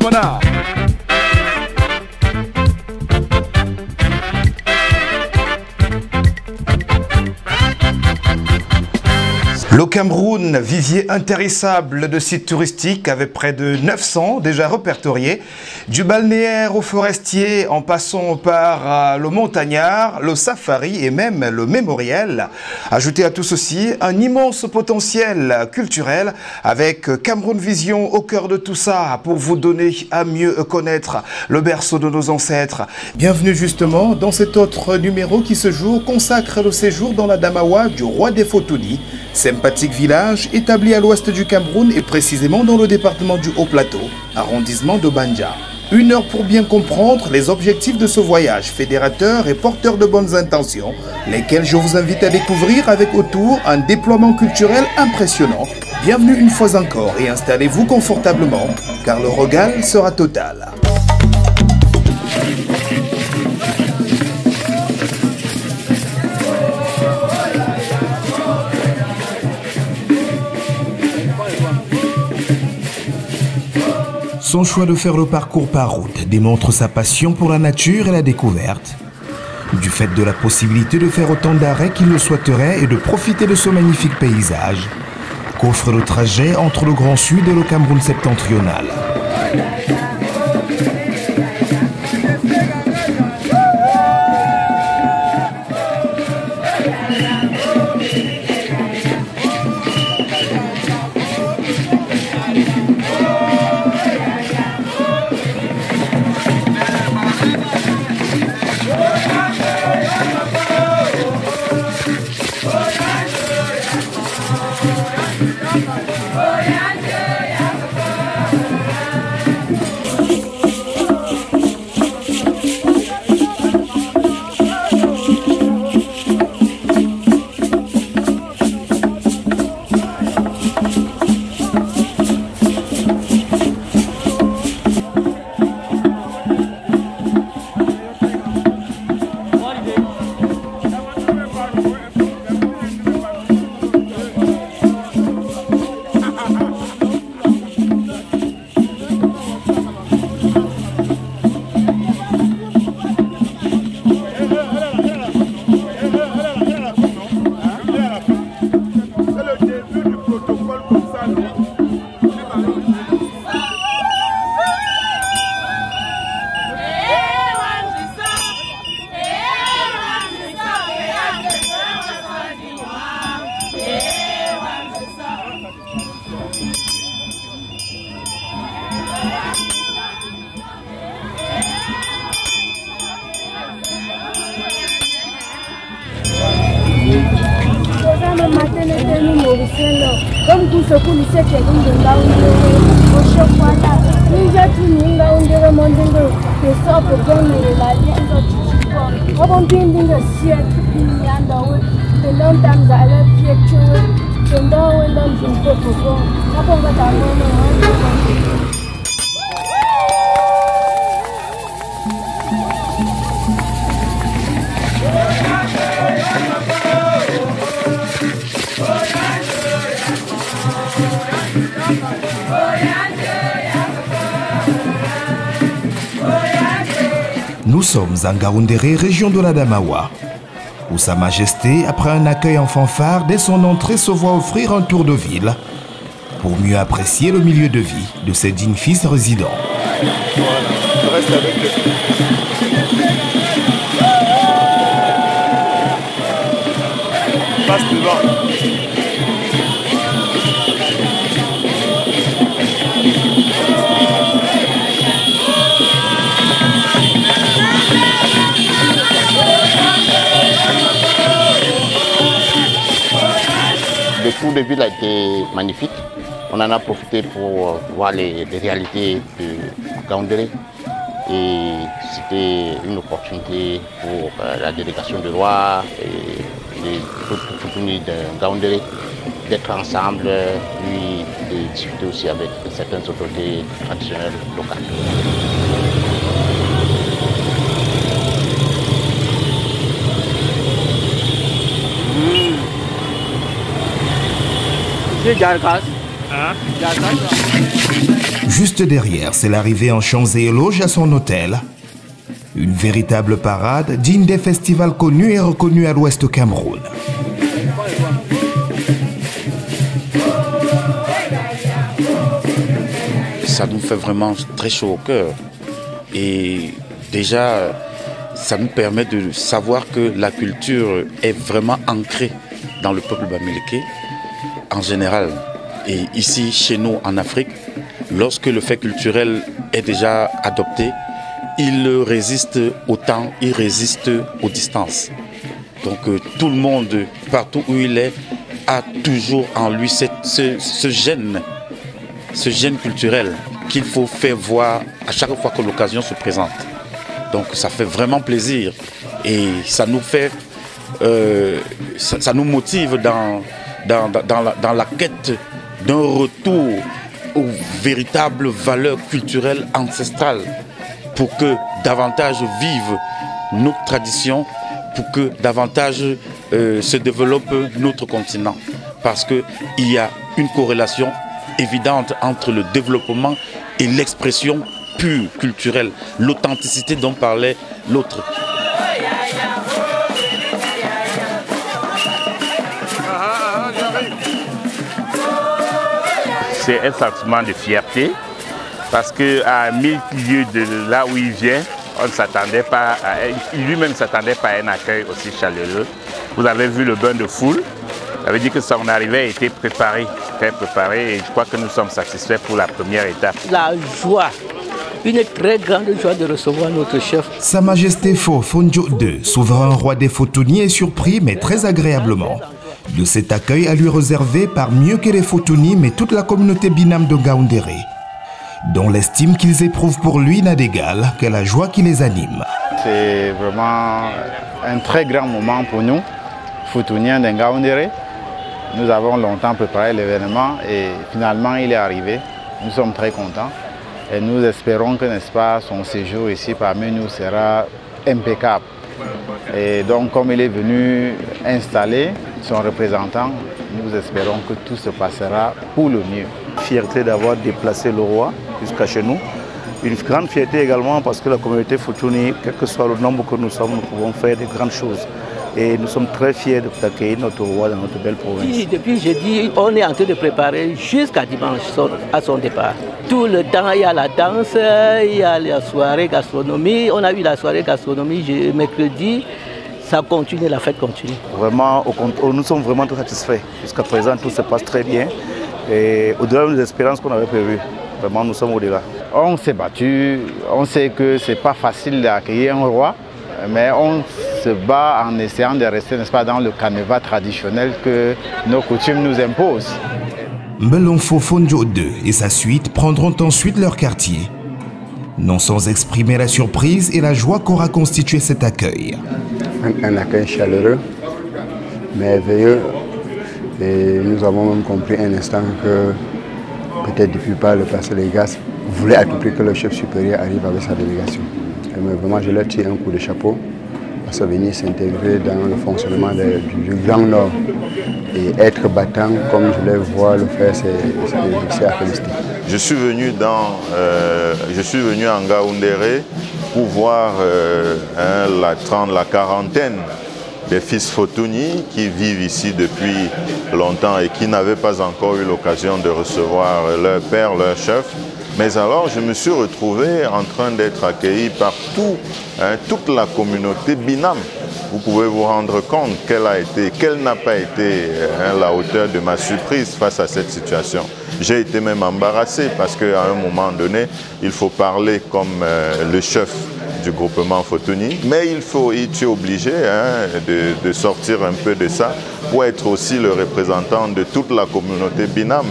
Lemona. Le Cameroun, vivier intarissable de sites touristiques avec près de 900 déjà répertoriés, du balnéaire au forestier en passant par le montagnard, le safari et même le mémorial. Ajoutez à tout ceci un immense potentiel culturel avec Cameroun Vision au cœur de tout ça pour vous donner à mieux connaître le berceau de nos ancêtres. Bienvenue justement dans cet autre numéro qui ce jour consacre le séjour dans la Damawa du roi des Fotuni. Sympathique village établi à l'ouest du Cameroun et précisément dans le département du Haut-Plateau, arrondissement de Banja. 1 heure pour bien comprendre les objectifs de ce voyage fédérateur et porteur de bonnes intentions, lesquels je vous invite à découvrir avec autour un déploiement culturel impressionnant. Bienvenue une fois encore et installez-vous confortablement car le régal sera total. Son choix de faire le parcours par route démontre sa passion pour la nature et la découverte. Du fait de la possibilité de faire autant d'arrêts qu'il le souhaiterait et de profiter de ce magnifique paysage qu'offre le trajet entre le Grand Sud et le Cameroun septentrional. Comme tout ce qu'on sait qu'il y a une là où au chaque fois là, nous avons tout le là où on demande de ça pour donner la ligne de on va bien dire si il y a dans le long terme dans le pied tu dans le long du popo on va dans Nous sommes en Ngaoundéré, région de la Damawa, où Sa Majesté, après un accueil en fanfare, dès son entrée se voit offrir un tour de ville pour mieux apprécier le milieu de vie de ses dignes fils résidents. Voilà, je reste avec passe devant. Le tour de ville a été magnifique. On en a profité pour voir les réalités de Ngaoundéré. Et c'était une opportunité pour la délégation de Roi et les autres Fotuni de Ngaoundéré d'être ensemble, puis de discuter aussi avec certaines autorités traditionnelles locales. Jarkas. Juste derrière, c'est l'arrivée en champs et éloges à son hôtel. Une véritable parade digne des festivals connus et reconnus à l'ouest du Cameroun. Ça nous fait vraiment très chaud au cœur. Et déjà, ça nous permet de savoir que la culture est vraiment ancrée dans le peuple bamileke en général. Et ici, chez nous, en Afrique, lorsque le fait culturel est déjà adopté, il résiste au temps, il résiste aux distances. Donc tout le monde, partout où il est, a toujours en lui ce gène culturel qu'il faut faire voir à chaque fois que l'occasion se présente. Donc ça fait vraiment plaisir et ça nous fait, ça nous motive dans la quête d'un retour aux véritables valeurs culturelles ancestrales pour que davantage vivent notre tradition, pour que davantage se développe notre continent. Parce qu'il y a une corrélation évidente entre le développement et l'expression pure culturelle, l'authenticité dont parlait l'autre. C'est un sentiment de fierté parce qu'à 1000 lieues de là où il vient, on ne s'attendait pas lui-même ne s'attendait pas à un accueil aussi chaleureux. Vous avez vu le bain de foule, ça veut dire que son arrivée a été préparée, très préparée, et je crois que nous sommes satisfaits pour la première étape. La joie, une très grande joie de recevoir notre chef. Sa Majesté Fonjo II, souverain roi des Fotuni, est surpris mais très agréablement de cet accueil à lui réservé par mieux que les Fotuni, mais toute la communauté Binam de Ngaoundéré, dont l'estime qu'ils éprouvent pour lui n'a d'égal que la joie qui les anime. C'est vraiment un très grand moment pour nous, Fotuniens de Ngaoundéré. Nous avons longtemps préparé l'événement et finalement il est arrivé. Nous sommes très contents et nous espérons que, n'est-ce pas, son séjour ici parmi nous sera impeccable. Et donc comme il est venu installer son représentant, nous espérons que tout se passera pour le mieux. Fierté d'avoir déplacé le roi jusqu'à chez nous. Une grande fierté également parce que la communauté Futuni, quel que soit le nombre que nous sommes, nous pouvons faire de grandes choses. Et nous sommes très fiers d'accueillir notre roi dans notre belle province. Oui, depuis jeudi, on est en train de préparer jusqu'à dimanche à son départ. Tout le temps, il y a la danse, il y a la soirée gastronomie. On a eu la soirée gastronomie mercredi. Ça continue, la fête continue. Vraiment, nous sommes vraiment très satisfaits. Jusqu'à présent, tout se passe très bien. Et au-delà des espérances qu'on avait prévues, vraiment, nous sommes au-delà. On s'est battu, on sait que ce n'est pas facile d'accueillir un roi, mais on se bat en essayant de rester, n'est-ce pas, dans le canevas traditionnel que nos coutumes nous imposent. Mbelonfo Fonjo II et sa suite prendront ensuite leur quartier, non sans exprimer la surprise et la joie qu'aura constitué cet accueil. Un accueil chaleureux, merveilleux, et nous avons même compris un instant que peut-être depuis pas le passé les gars voulaient à tout prix que le chef supérieur arrive avec sa délégation. Mais vraiment je leur tire un coup de chapeau parce que venir s'intégrer dans le fonctionnement du Grand Nord et être battant comme je les vois le faire, c'est à féliciter. Je suis venu à Ngaoundéré pour voir la quarantaine des fils Fotuni qui vivent ici depuis longtemps et qui n'avaient pas encore eu l'occasion de recevoir leur père, leur chef. Mais alors, je me suis retrouvé en train d'être accueilli par toute la communauté Binam. Vous pouvez vous rendre compte quelle n'a pas été la hauteur de ma surprise face à cette situation. J'ai été même embarrassé parce qu'à un moment donné, il faut parler comme le chef du groupement Fotuni, mais tu es obligé de sortir un peu de ça pour être aussi le représentant de toute la communauté Binam,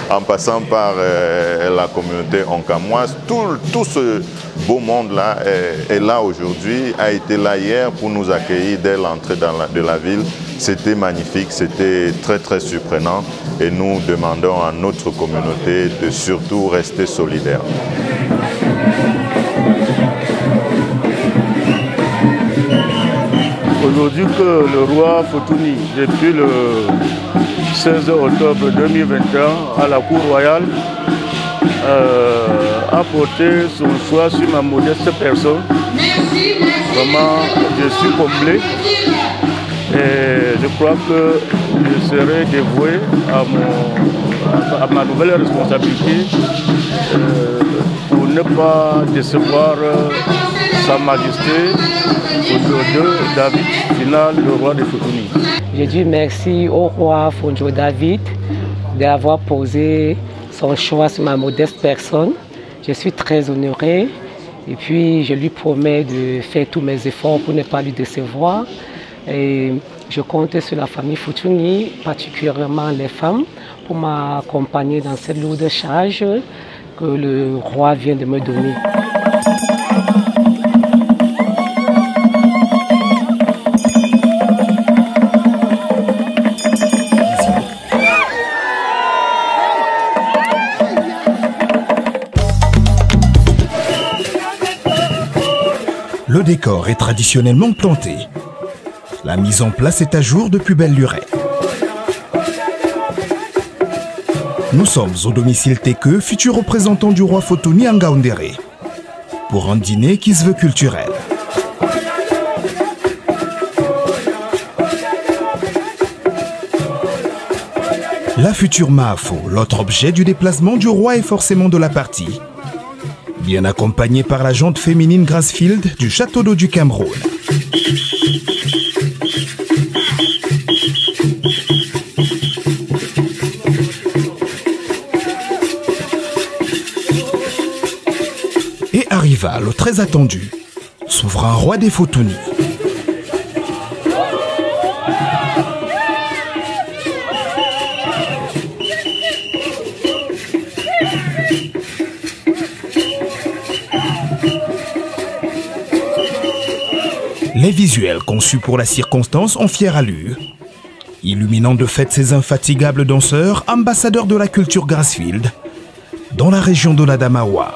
en passant par la communauté onkamoise. Tout ce beau monde-là est là aujourd'hui, a été là hier pour nous accueillir dès l'entrée de la ville. C'était magnifique, c'était très très surprenant et nous demandons à notre communauté de surtout rester solidaire. Aujourd'hui que le roi Fotuni, depuis le 16 octobre 2021 à la cour royale, apporter son choix sur ma modeste personne. Vraiment, je suis comblé et je crois que je serai dévoué à ma nouvelle responsabilité pour ne pas décevoir Sa Majesté Fondjo David, final, le roi de Futuni. Je dis merci au roi Fondjo David d'avoir posé son choix sur ma modeste personne. Je suis très honoré et puis je lui promets de faire tous mes efforts pour ne pas lui décevoir. Et je compte sur la famille Futuni, particulièrement les femmes, pour m'accompagner dans cette lourde charge que le roi vient de me donner. Le décor est traditionnellement planté. La mise en place est à jour depuis belle lurette. Nous sommes au domicile Teke, futur représentant du roi Futuni en Ngaoundéré, pour un dîner qui se veut culturel. La future Maafo, l'autre objet du déplacement du roi, est forcément de la partie. Bien accompagnée par la jante féminine Grassfield du château d'eau du Cameroun. Et arriva le très attendu, souverain roi des Futuni. Les visuels conçus pour la circonstance ont fière allure, illuminant de fait ces infatigables danseurs, ambassadeurs de la culture Grassfield, dans la région de l'Adamawa.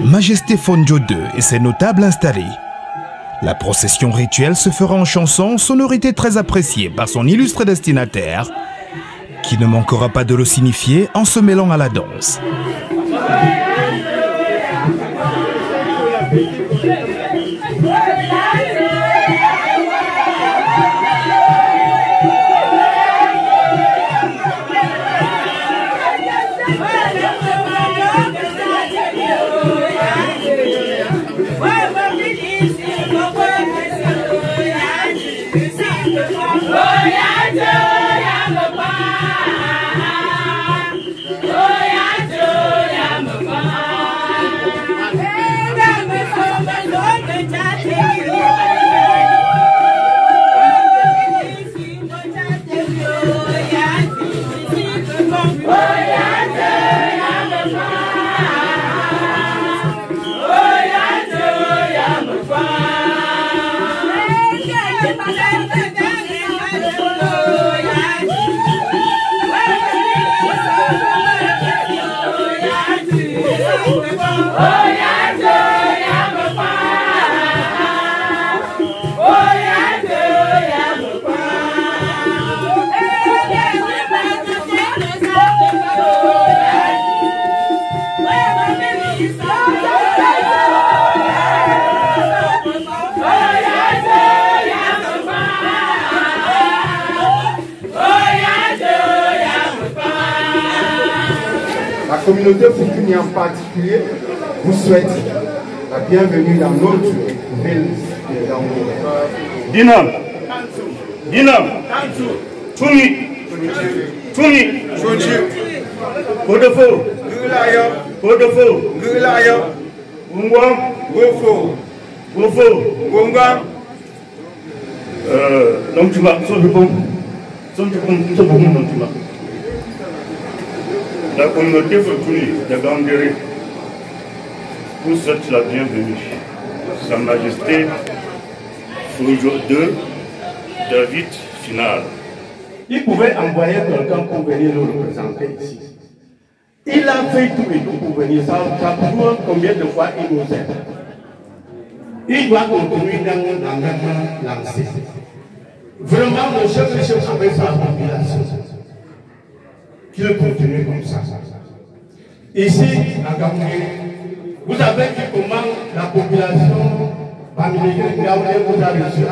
Majesté Fondjo II et ses notables installés. La procession rituelle se fera en chanson, sonorité très appréciée par son illustre destinataire, qui ne manquera pas de le signifier en se mêlant à la danse. La communauté Futuni en particulier vous souhaite la bienvenue dans notre ville de Ngaoundéré. Dinam, Tuni, Kodofo, Kodofo, Ungwam, Gofo, Ungwam, Nomtuma, Nomtuma. La communauté Fotouni de Gaoundéré vous souhaite la bienvenue. Sa Majesté Fonjo II, David Final. Il pouvait envoyer quelqu'un pour venir nous représenter ici. Il a fait tout et tout pour venir. Ça prouve combien de fois il nous aide. Il doit continuer dans la même lancée. Vraiment, le chef avec sa population. Qu'il continue comme ça. Ici, à Gaoundéré, vous avez vu comment la population Gaoundéré vous a reçu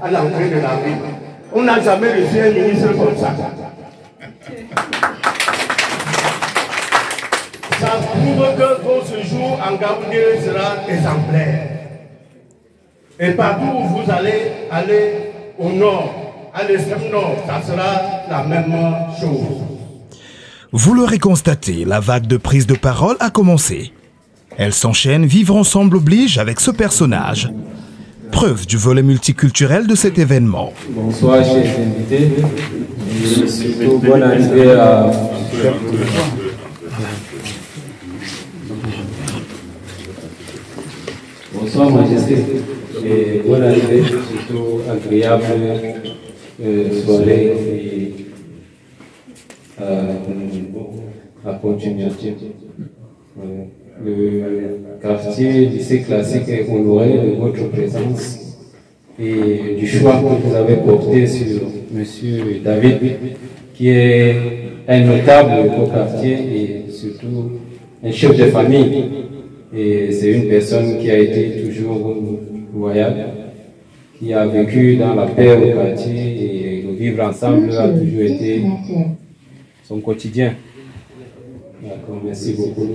à l'entrée de la ville. On n'a jamais reçu un ministre comme ça. Ça prouve que votre séjour en Gaoundéré sera exemplaire. Et partout où vous allez aller au nord, à l'extrême nord, ça sera la même chose. Vous l'aurez constaté, la vague de prise de parole a commencé. Elle s'enchaîne, vivre ensemble oblige avec ce personnage. Preuve du volet multiculturel de cet événement. Bonsoir chers invités. Et surtout bonne arrivée à... Bonsoir Majesté. Et bonne arrivée, surtout agréable soirée et à continuation. Le quartier lycée classique est honoré de votre présence et du choix que vous avez porté sur M. David, qui est un notable au quartier et surtout un chef de famille. Et c'est une personne qui a été toujours loyale, qui a vécu dans la paix au quartier et le vivre ensemble a toujours été son quotidien. D'accord, merci beaucoup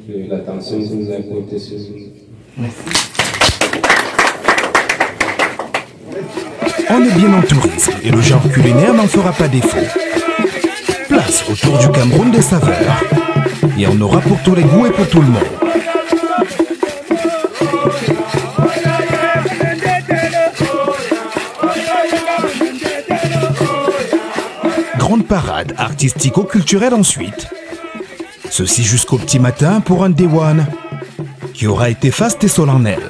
de l'attention que vous avez portée sur nous. On est bien en tourisme et le genre culinaire n'en fera pas défaut. Place autour du Cameroun des saveurs. Et on aura pour tous les goûts et pour tout le monde. Grande parade artistico-culturelle ensuite. Ceci jusqu'au petit matin pour un Dewan qui aura été faste et solennel.